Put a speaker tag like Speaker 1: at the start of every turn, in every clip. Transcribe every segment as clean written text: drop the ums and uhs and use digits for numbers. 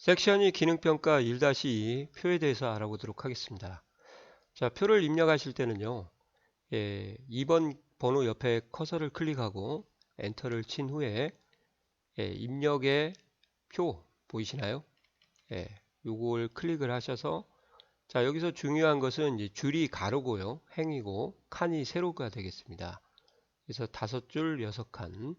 Speaker 1: 섹션이 기능평가 1-2 표에 대해서 알아보도록 하겠습니다. 자, 표를 입력하실 때는요, 2번 번호 옆에 커서를 클릭하고 엔터를 친 후에 입력의 표 보이시나요? 요걸 클릭을 하셔서 자, 여기서 중요한 것은 이제 줄이 가로고요, 행이고 칸이 세로가 되겠습니다. 그래서 5줄 6칸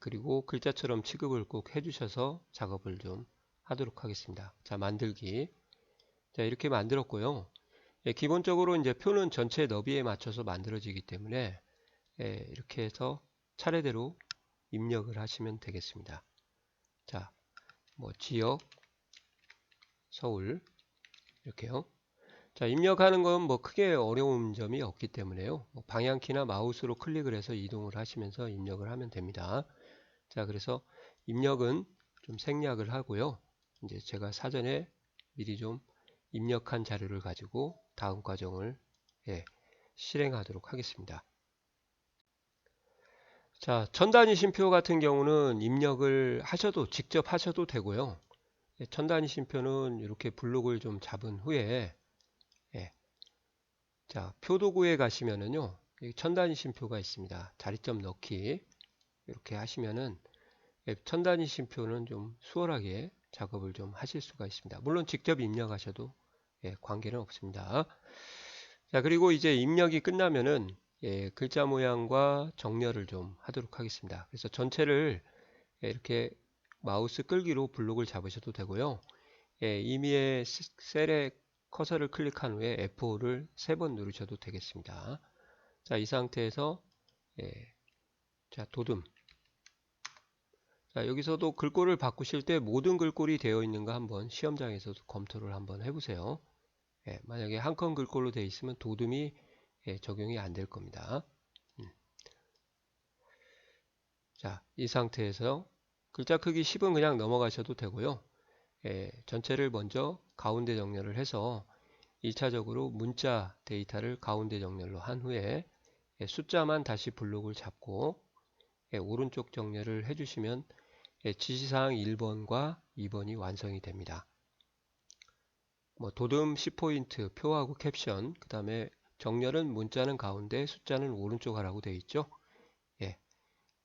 Speaker 1: 그리고 글자처럼 취급을 꼭 해주셔서 작업을 좀 하도록 하겠습니다. 자, 만들기. 자, 이렇게 만들었고요. 기본적으로 이제 표는 전체 너비에 맞춰서 만들어지기 때문에 이렇게 해서 차례대로 입력을 하시면 되겠습니다. 자, 뭐 지역, 서울 이렇게요. 자, 입력하는 건 뭐 크게 어려운 점이 없기 때문에요. 뭐 방향키나 마우스로 클릭을 해서 이동을 하시면서 입력을 하면 됩니다. 자, 그래서 입력은 좀 생략을 하고요. 이제 제가 사전에 미리 좀 입력한 자료를 가지고 다음 과정을 실행하도록 하겠습니다. 자, 천단위심표 같은 경우는 입력을 하셔도 직접 하셔도 되고요. 천단위심표는 이렇게 블록을 좀 잡은 후에 자, 표도구에 가시면은요, 천단위심표가 있습니다. 자리점 넣기 이렇게 하시면은 천단위심표는 좀 수월하게 작업을 좀 하실 수가 있습니다. 물론 직접 입력하셔도 관계는 없습니다. 자, 그리고 이제 입력이 끝나면은 글자 모양과 정렬을 좀 하도록 하겠습니다. 그래서 전체를 이렇게 마우스 끌기로 블록을 잡으셔도 되고요. 임의의 셀에 커서를 클릭한 후에 F5를 3번 누르셔도 되겠습니다. 자, 이 상태에서 자, 도듬. 자, 여기서도 글꼴을 바꾸실 때 모든 글꼴이 되어 있는가 한번 시험장에서도 검토를 한번 해보세요. 만약에 한 건 글꼴로 되어 있으면 도둠이 적용이 안 될 겁니다. 자, 이 상태에서 글자 크기 10은 그냥 넘어가셔도 되고요. 전체를 먼저 가운데 정렬을 해서 1차적으로 문자 데이터를 가운데 정렬로 한 후에 숫자만 다시 블록을 잡고 오른쪽 정렬을 해주시면 지시사항 1번과 2번이 완성이 됩니다. 뭐 도듬 10포인트, 표하고 캡션, 그 다음에 정렬은 문자는 가운데, 숫자는 오른쪽 하라고 되어 있죠.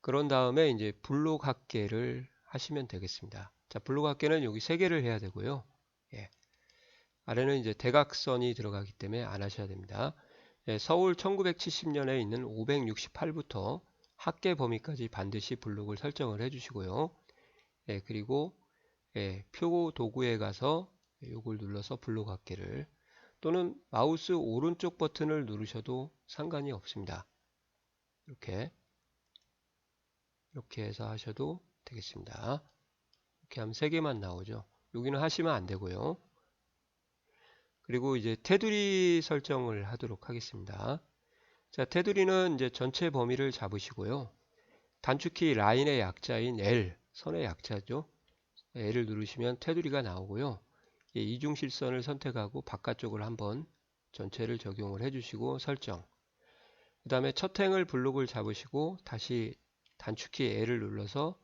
Speaker 1: 그런 다음에 이제 블록 합계를 하시면 되겠습니다. 자, 블록 합계는 여기 3개를 해야 되고요. 아래는 이제 대각선이 들어가기 때문에 안 하셔야 됩니다. 서울 1970년에 있는 568부터 합계 범위까지 반드시 블록을 설정을 해주시고요. 그리고 표 도구에 가서 이걸 눌러서 블록 합계를 또는 마우스 오른쪽 버튼을 누르셔도 상관이 없습니다. 이렇게 해서 하셔도 되겠습니다. 이렇게 하면 3개만 나오죠. 여기는 하시면 안 되고요. 그리고 이제 테두리 설정을 하도록 하겠습니다. 자, 테두리는 이제 전체 범위를 잡으시고요. 단축키 라인의 약자인 L, 선의 약자죠. L을 누르시면 테두리가 나오고요. 이중실선을 선택하고 바깥쪽을 한번 전체를 적용을 해주시고 설정. 그 다음에 첫 행을 블록을 잡으시고 다시 단축키 L을 눌러서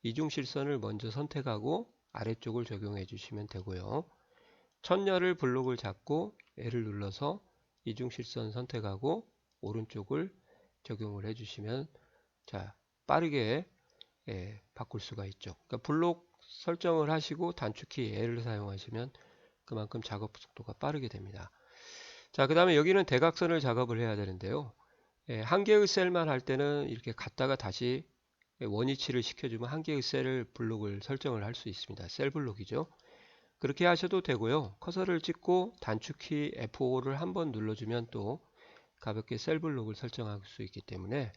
Speaker 1: 이중실선을 먼저 선택하고 아래쪽을 적용해 주시면 되고요. 첫열을 블록을 잡고 L을 눌러서 이중실선 선택하고 오른쪽을 적용을 해주시면 자, 빠르게 바꿀 수가 있죠. 그러니까 블록 설정을 하시고 단축키 L을 사용하시면 그만큼 작업 속도가 빠르게 됩니다. 자, 그 다음에 여기는 대각선을 작업을 해야 되는데요. 한 개의 셀만 할 때는 이렇게 갔다가 다시 원위치를 시켜주면 한 개의 셀을 블록을 설정을 할 수 있습니다. 셀 블록이죠. 그렇게 하셔도 되고요. 커서를 찍고 단축키 F5를 한번 눌러주면 또 가볍게 셀 블록을 설정할 수 있기 때문에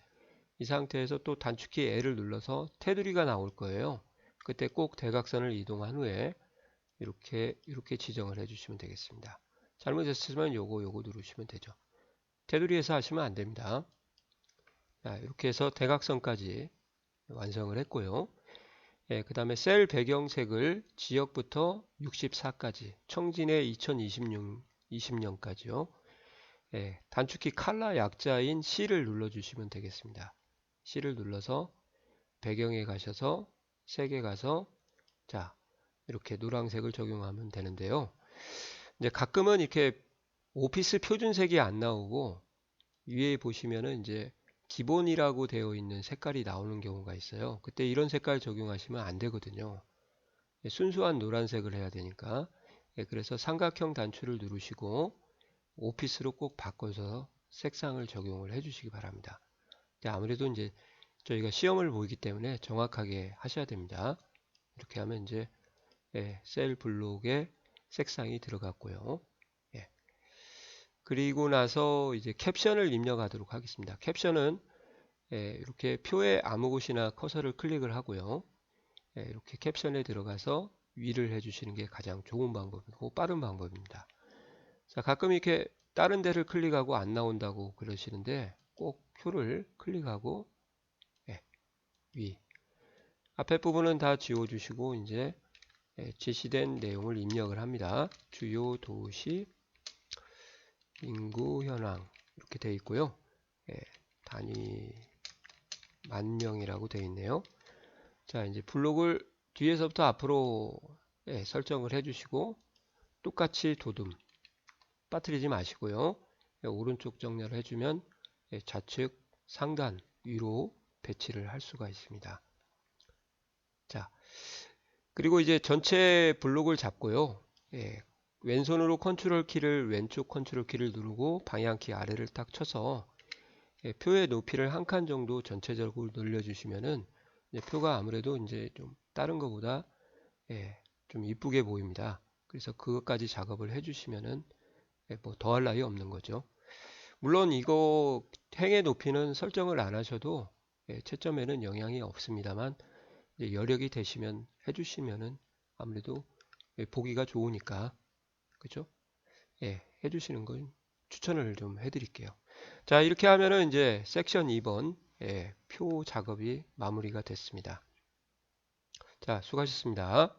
Speaker 1: 이 상태에서 또 단축키 L을 눌러서 테두리가 나올 거예요. 그때 꼭 대각선을 이동한 후에 이렇게 지정을 해주시면 되겠습니다. 잘못했으면 요거 누르시면 되죠. 테두리에서 하시면 안 됩니다. 자, 이렇게 해서 대각선까지 완성을 했고요. 그 다음에 셀 배경색을 지역부터 64까지 청진의 2020년까지요. 단축키 칼라 약자인 C를 눌러주시면 되겠습니다. C를 눌러서 배경에 가셔서 색에 가서 자 이렇게 노란색을 적용하면 되는데요. 이제 가끔은 이렇게 오피스 표준색이 안 나오고 위에 보시면은 이제 기본이라고 되어 있는 색깔이 나오는 경우가 있어요. 그때 이런 색깔 적용하시면 안 되거든요. 순수한 노란색을 해야 되니까. 그래서 삼각형 단추를 누르시고 오피스로 꼭 바꿔서 색상을 적용을 해 주시기 바랍니다. 아무래도 이제 저희가 시험을 보기 때문에 정확하게 하셔야 됩니다. 이렇게 하면 이제 셀 블록에 색상이 들어갔고요. 예. 그리고 나서 이제 캡션을 입력하도록 하겠습니다. 캡션은 이렇게 표에 아무 곳이나 커서를 클릭을 하고요. 이렇게 캡션에 들어가서 위를 해주시는 게 가장 좋은 방법이고 빠른 방법입니다. 자, 가끔 이렇게 다른 데를 클릭하고 안 나온다고 그러시는데 꼭 표를 클릭하고 위 앞에 부분은 다 지워주시고 이제 제시된 내용을 입력을 합니다. 주요 도시 인구 현황 이렇게 되어 있고요. 단위 10,000명이라고 되어 있네요. 자, 이제 블록을 뒤에서부터 앞으로 설정을 해주시고 똑같이 도둠 빠뜨리지 마시고요. 오른쪽 정렬을 해주면 좌측 상단 위로 배치를 할 수가 있습니다. 자, 그리고 이제 전체 블록을 잡고요. 왼손으로 컨트롤 키를 왼쪽 컨트롤 키를 누르고 방향키 아래를 딱 쳐서 표의 높이를 한 칸 정도 전체적으로 늘려주시면은 표가 아무래도 이제 좀 다른 것보다 좀 이쁘게 보입니다. 그래서 그것까지 작업을 해주시면은 뭐 더할 나위 없는 거죠. 물론 이거 행의 높이는 설정을 안 하셔도 채점에는 영향이 없습니다만 이제 여력이 되시면 해주시면은 아무래도 보기가 좋으니까 그죠? 해주시는 걸 추천을 좀 해드릴게요. 자, 이렇게 하면은 이제 섹션 2번 표 작업이 마무리가 됐습니다. 자, 수고하셨습니다.